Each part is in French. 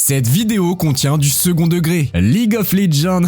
Cette vidéo contient du second degré. League of Legends.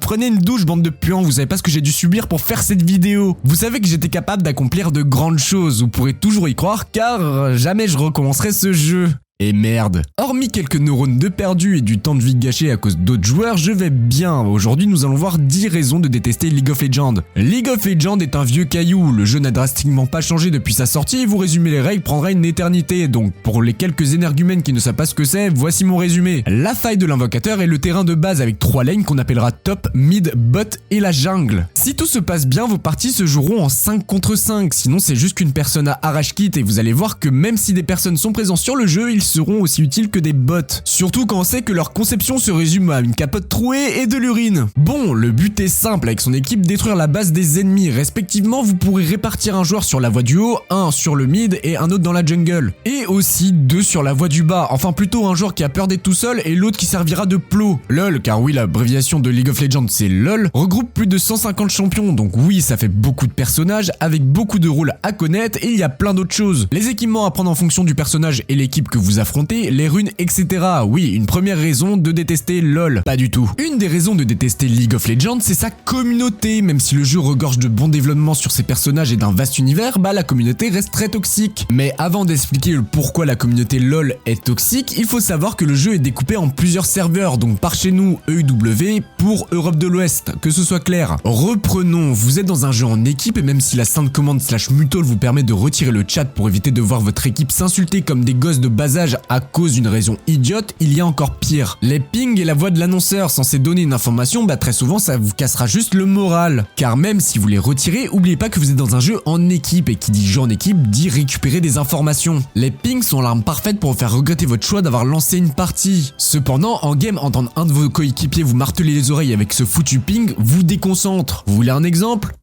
Prenez une douche, bande de puants, vous savez pas ce que j'ai dû subir pour faire cette vidéo. Vous savez que j'étais capable d'accomplir de grandes choses, vous pourrez toujours y croire car jamais je recommencerai ce jeu. Et merde. Hormis quelques neurones de perdus et du temps de vie gâché à cause d'autres joueurs, je vais bien. Aujourd'hui, nous allons voir 10 raisons de détester League of Legends. League of Legends est un vieux caillou, le jeu n'a drastiquement pas changé depuis sa sortie et vous résumer les règles prendra une éternité. Donc pour les quelques énergumènes qui ne savent pas ce que c'est, voici mon résumé. La faille de l'invocateur est le terrain de base avec 3 lanes qu'on appellera top, mid, bot et la jungle. Si tout se passe bien, vos parties se joueront en 5 contre 5, sinon c'est juste qu'une personne à arrache-kit et vous allez voir que même si des personnes sont présentes sur le jeu, ils seront aussi utiles que des bots. Surtout quand on sait que leur conception se résume à une capote trouée et de l'urine. Bon, le but est simple, avec son équipe détruire la base des ennemis. Respectivement, vous pourrez répartir un joueur sur la voie du haut, un sur le mid et un autre dans la jungle. Et aussi 2 sur la voie du bas, enfin plutôt un joueur qui a peur d'être tout seul et l'autre qui servira de plot. LOL, car oui, l'abréviation de League of Legends c'est LOL, regroupe plus de 150 champions, donc oui, ça fait beaucoup de personnages avec beaucoup de rôles à connaître et il y a plein d'autres choses. Les équipements à prendre en fonction du personnage et l'équipe que vous affrontez, les runes, etc. Oui, une première raison de détester LOL. Pas du tout. Une des raisons de détester League of Legends, c'est sa communauté. Même si le jeu regorge de bons développements sur ses personnages et d'un vaste univers, la communauté reste très toxique. Mais avant d'expliquer le pourquoi la communauté LOL est toxique, il faut savoir que le jeu est découpé en plusieurs serveurs, donc par chez nous, EUW pour Europe de l'Ouest, que ce soit clair. Reprenons, vous êtes dans un jeu en équipe et même si la sainte commande /mutol vous permet de retirer le chat pour éviter de voir votre équipe s'insulter comme des gosses de bas âge à cause d'une raison idiote, il y a encore pire. Les pings et la voix de l'annonceur censé donner une information, très souvent ça vous cassera juste le moral. Car même si vous les retirez, oubliez pas que vous êtes dans un jeu en équipe et qui dit jeu en équipe dit récupérer des informations. Les pings sont l'arme parfaite pour vous faire regretter votre choix d'avoir lancé une partie. Cependant, en game, entendre un de vos coéquipiers vous marteler les oreilles avec ce foutu ping vous déconcentre. Vous voulez un exemple ?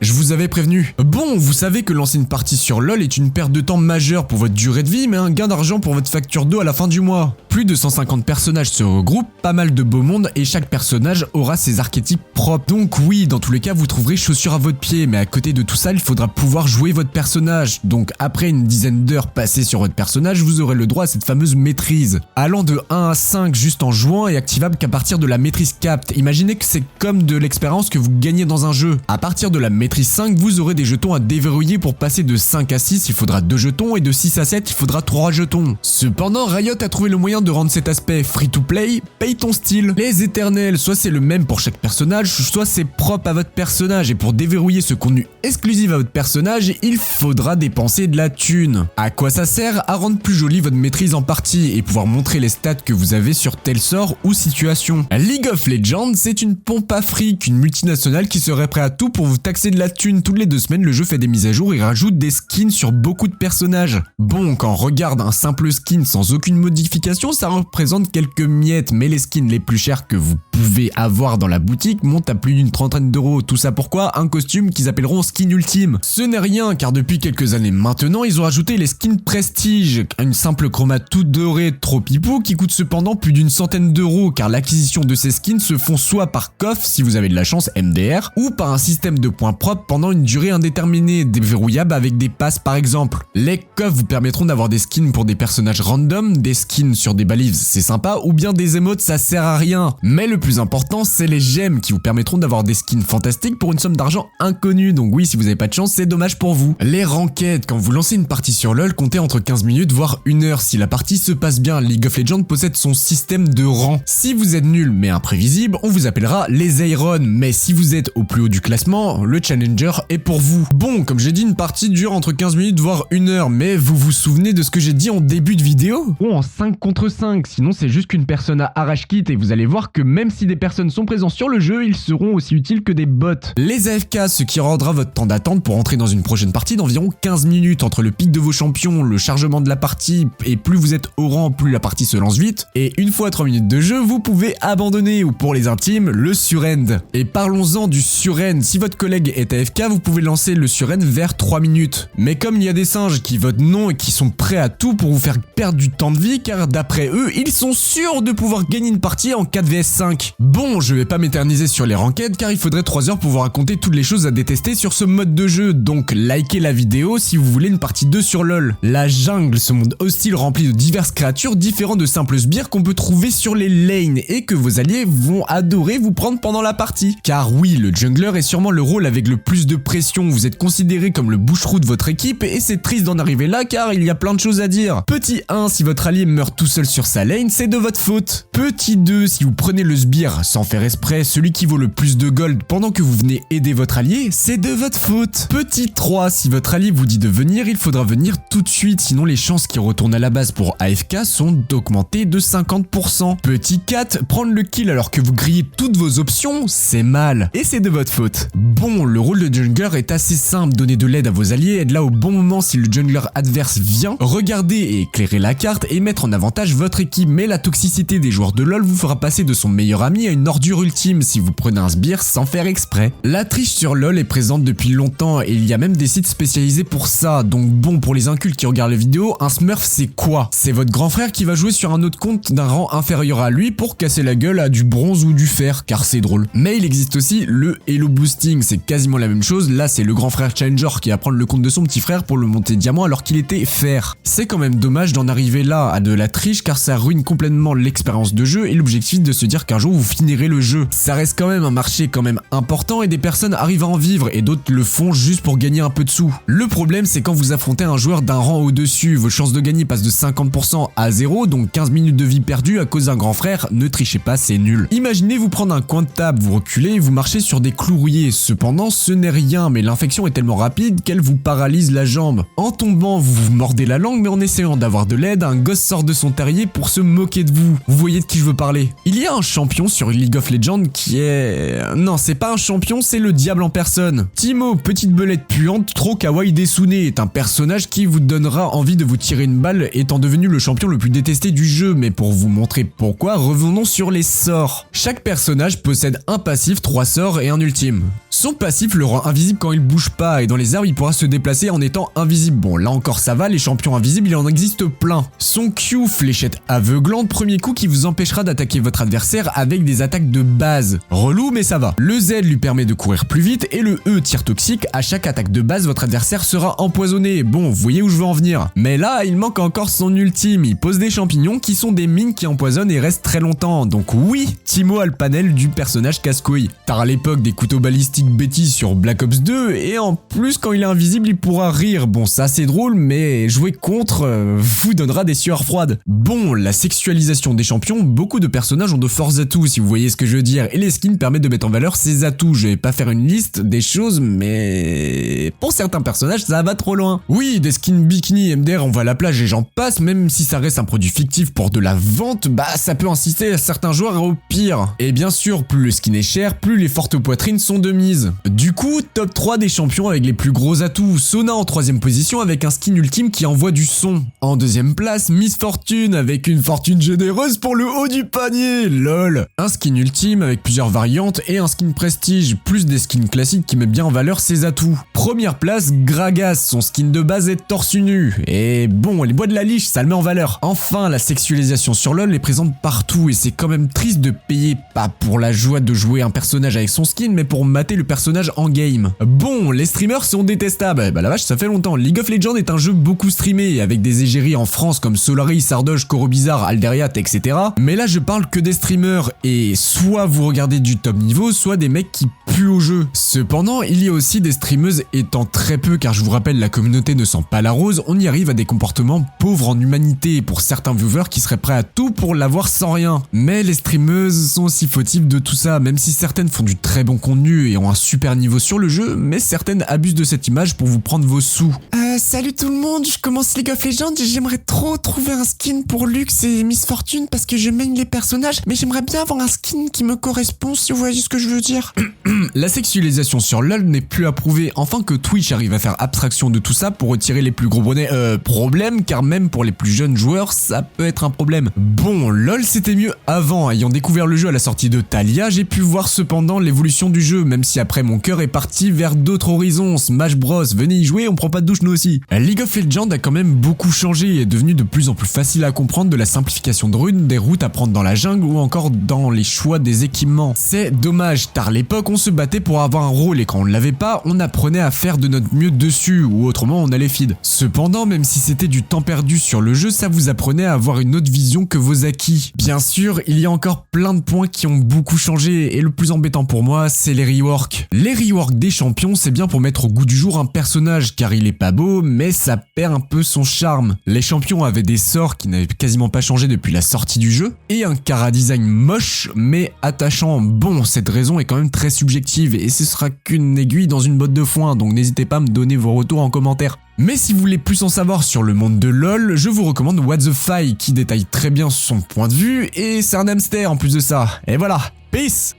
Je vous avais prévenu. Bon, vous savez que lancer une partie sur LoL est une perte de temps majeure pour votre durée de vie, mais un gain d'argent pour votre facture d'eau à la fin du mois. Plus de 150 personnages se regroupent, pas mal de beau monde, et chaque personnage aura ses archétypes propres. Donc oui, dans tous les cas, vous trouverez chaussures à votre pied, mais à côté de tout ça, il faudra pouvoir jouer votre personnage. Donc après une dizaine d'heures passées sur votre personnage, vous aurez le droit à cette fameuse maîtrise. Allant de 1 à 5 juste en jouant et activable qu'à partir de la maîtrise capte. Imaginez que c'est comme de l'expérience que vous gagnez dans un jeu. À partir de la maîtrise 5, vous aurez des jetons à déverrouiller pour passer de 5 à 6, il faudra 2 jetons et de 6 à 7, il faudra 3 jetons. Cependant, Riot a trouvé le moyen de rendre cet aspect free to play, paye ton style. Les éternels, soit c'est le même pour chaque personnage, soit c'est propre à votre personnage et pour déverrouiller ce contenu exclusif à votre personnage, il faudra dépenser de la thune. À quoi ça sert? À rendre plus jolie votre maîtrise en partie et pouvoir montrer les stats que vous avez sur tel sort ou situation. League of Legends, c'est une pompe à fric, une multinationale qui serait prête à tout pour vous taxer de la thune. Toutes les 2 semaines, le jeu fait des mises à jour et rajoute des skins sur beaucoup de personnages. Bon, quand on regarde un simple skin sans aucune modification, ça représente quelques miettes, mais les skins les plus chers que vous pouvez avoir dans la boutique montent à plus d'une trentaine d'euros. Tout ça pourquoi? Un costume qu'ils appelleront skin ultime. Ce n'est rien, car depuis quelques années maintenant, ils ont rajouté les skins prestige, une simple chromate toute dorée trop pipou qui coûte cependant plus d'une centaine d'euros, car l'acquisition de ces skins se font soit par coffre si vous avez de la chance MDR, ou par un système de points propres pendant une durée indéterminée, déverrouillable avec des passes par exemple. Les coffres vous permettront d'avoir des skins pour des personnages random, des skins sur des balises c'est sympa, ou bien des émotes ça sert à rien. Mais le plus important c'est les gemmes qui vous permettront d'avoir des skins fantastiques pour une somme d'argent inconnue, donc oui si vous avez pas de chance c'est dommage pour vous. Les ranked, quand vous lancez une partie sur LoL, comptez entre 15 minutes voire 1 heure. Si la partie se passe bien, League of Legends possède son système de rang. Si vous êtes nul mais imprévisible, on vous appellera les Iron, mais si vous êtes au plus haut du classement, le Challenger est pour vous. Bon, comme j'ai dit, une partie dure entre 15 minutes voire 1 heure, mais vous vous souvenez de ce que j'ai dit en début de vidéo? Bon, en 5 contre 5, sinon c'est juste qu'une personne à arrache-kit et vous allez voir que même si des personnes sont présentes sur le jeu, ils seront aussi utiles que des bots. Les AFK, ce qui rendra votre temps d'attente pour entrer dans une prochaine partie d'environ 15 minutes entre le pic de vos champions, le chargement de la partie, et plus vous êtes au rang, plus la partie se lance vite, et une fois 3 minutes de jeu, vous pouvez abandonner, ou pour les intimes, le surend. Et parlons-en du surend, si votre collègue est AFK, AFK, vous pouvez lancer le surrend vers 3 minutes. Mais comme il y a des singes qui votent non et qui sont prêts à tout pour vous faire perdre du temps de vie, car d'après eux, ils sont sûrs de pouvoir gagner une partie en 4 vs 5. Bon, je vais pas m'éterniser sur les ranked car il faudrait 3 heures pour vous raconter toutes les choses à détester sur ce mode de jeu, donc likez la vidéo si vous voulez une partie 2 sur LoL. La jungle, ce monde hostile rempli de diverses créatures différentes de simples sbires qu'on peut trouver sur les lanes et que vos alliés vont adorer vous prendre pendant la partie. Car oui, le jungler est sûrement le rôle avec le plus de pression, vous êtes considéré comme le boucherou de votre équipe et c'est triste d'en arriver là car il y a plein de choses à dire. Petit 1, si votre allié meurt tout seul sur sa lane, c'est de votre faute. Petit 2, si vous prenez le sbire sans faire exprès, celui qui vaut le plus de gold pendant que vous venez aider votre allié, c'est de votre faute. Petit 3, si votre allié vous dit de venir, il faudra venir tout de suite, sinon les chances qu'il retourne à la base pour AFK sont augmentées de 50%. Petit 4, prendre le kill alors que vous grillez toutes vos options, c'est mal. Et c'est de votre faute. Bon, le rôle de jungler est assez simple, donner de l'aide à vos alliés, être là au bon moment si le jungler adverse vient, regarder et éclairer la carte et mettre en avantage votre équipe, mais la toxicité des joueurs de LoL vous fera passer de son meilleur ami à une ordure ultime si vous prenez un sbire sans faire exprès. La triche sur LoL est présente depuis longtemps et il y a même des sites spécialisés pour ça, donc bon, pour les incultes qui regardent la vidéo, un smurf c'est quoi? C'est votre grand frère qui va jouer sur un autre compte d'un rang inférieur à lui pour casser la gueule à du bronze ou du fer, car c'est drôle. Mais il existe aussi le Elo Boosting, c'est quasiment la même chose, là c'est le grand frère Challenger qui va prendre le compte de son petit frère pour le monter diamant alors qu'il était fer. C'est quand même dommage d'en arriver là à de la triche car ça ruine complètement l'expérience de jeu et l'objectif de se dire qu'un jour vous finirez le jeu. Ça reste quand même un marché quand même important et des personnes arrivent à en vivre et d'autres le font juste pour gagner un peu de sous. Le problème c'est quand vous affrontez un joueur d'un rang au-dessus, vos chances de gagner passent de 50% à 0, donc 15 minutes de vie perdue à cause d'un grand frère, ne trichez pas, c'est nul. Imaginez vous prendre un coin de table, vous reculez et vous marchez sur des clous rouillés, cependant ce n'est rien mais l'infection est tellement rapide qu'elle vous paralyse la jambe. En tombant vous vous mordez la langue mais en essayant d'avoir de l'aide, un gosse sort de son terrier pour se moquer de vous. Vous voyez de qui je veux parler. Il y a un champion sur League of Legends qui est... Non, c'est pas un champion, c'est le diable en personne. Timo, petite belette puante, trop kawaii Desune, est un personnage qui vous donnera envie de vous tirer une balle étant devenu le champion le plus détesté du jeu, mais pour vous montrer pourquoi, revenons sur les sorts. Chaque personnage possède un passif, 3 sorts et un ultime. Son passif le rend invisible quand il bouge pas et dans les arbres il pourra se déplacer en étant invisible. Bon là encore ça va, les champions invisibles il en existe plein. Son Q, fléchette aveuglante, premier coup qui vous empêchera d'attaquer votre adversaire avec des attaques de base. Relou mais ça va. Le Z lui permet de courir plus vite et le E, tir toxique, à chaque attaque de base votre adversaire sera empoisonné. Bon, vous voyez où je veux en venir. Mais là il manque encore son ultime, il pose des champignons qui sont des mines qui empoisonnent et restent très longtemps. Donc oui, Timo a le panel du personnage casse-couille. T'as à l'époque des couteaux balistiques bêtises sur Black Ops 2 et en plus quand il est invisible il pourra rire. Bon ça c'est drôle mais jouer contre vous donnera des sueurs froides. Bon, la sexualisation des champions, beaucoup de personnages ont de forts atouts si vous voyez ce que je veux dire et les skins permettent de mettre en valeur ces atouts. Je vais pas faire une liste des choses mais pour certains personnages ça va trop loin. Oui, des skins bikini, MDR, on va à la plage et j'en passe, même si ça reste un produit fictif pour de la vente, bah ça peut inciter à certains joueurs au pire. Et bien sûr, plus le skin est cher, plus les fortes poitrines sont de mise. Du coup, top 3 des champions avec les plus gros atouts. Sona en 3ème position avec un skin ultime qui envoie du son. En 2ème place, Miss Fortune avec une fortune généreuse pour le haut du panier, lol. Un skin ultime avec plusieurs variantes et un skin prestige, plus des skins classiques qui mettent bien en valeur ses atouts. Première place, Gragas, son skin de base est torse nu. Et bon, les bois de la liche, ça le met en valeur. Enfin, la sexualisation sur LoL est présente partout et c'est quand même triste de payer pas pour la joie de jouer un personnage avec son skin, mais pour mater le personnage en game. Bon, les streamers sont détestables. Bah la vache, ça fait longtemps. League of Legends est un jeu beaucoup streamé, avec des égéries en France comme Solary, Sardoche, Corobizarre, Alderiat, etc. Mais là, je parle que des streamers, et soit vous regardez du top niveau, soit des mecs qui puent au jeu. Cependant, il y a aussi des streameuses étant très peu, car je vous rappelle, la communauté ne sent pas la rose, on y arrive à des comportements pauvres en humanité, pour certains viewers qui seraient prêts à tout pour l'avoir sans rien. Mais les streameuses sont aussi fautives de tout ça, même si certaines font du très bon contenu et ont un super niveau sur le jeu, mais certaines abusent de cette image pour vous prendre vos sous. Salut tout le monde, je commence League of Legends et j'aimerais trop trouver un skin pour Lux et Miss Fortune parce que je main les personnages, mais j'aimerais bien avoir un skin qui me correspond, si vous voyez ce que je veux dire. La sexualisation sur LoL n'est plus approuvée, enfin que Twitch arrive à faire abstraction de tout ça pour retirer les plus gros bonnets. Problème, car même pour les plus jeunes joueurs, ça peut être un problème. Bon, LoL c'était mieux avant, ayant découvert le jeu à la sortie de Thalia, j'ai pu voir cependant l'évolution du jeu, même si après mon cœur est parti vers d'autres horizons. Smash Bros, venez y jouer, on prend pas de douche nous aussi. League of Legends a quand même beaucoup changé et est devenu de plus en plus facile à comprendre, de la simplification de runes, des routes à prendre dans la jungle ou encore dans les choix des équipements. C'est dommage, car à l'époque on se battait pour avoir un rôle et quand on ne l'avait pas, on apprenait à faire de notre mieux dessus ou autrement on allait feed. Cependant, même si c'était du temps perdu sur le jeu, ça vous apprenait à avoir une autre vision que vos acquis. Bien sûr, il y a encore plein de points qui ont beaucoup changé et le plus embêtant pour moi, c'est les reworks. Les reworks des champions, c'est bien pour mettre au goût du jour un personnage car il est pas beau, mais ça perd un peu son charme. Les champions avaient des sorts qui n'avaient quasiment pas changé depuis la sortie du jeu et un chara-design moche mais attachant. Bon, cette raison est quand même très subjective et ce sera qu'une aiguille dans une botte de foin, donc n'hésitez pas à me donner vos retours en commentaire. Mais si vous voulez plus en savoir sur le monde de LoL, je vous recommande What the Fi qui détaille très bien son point de vue et c'est un hamster en plus de ça. Et voilà, peace!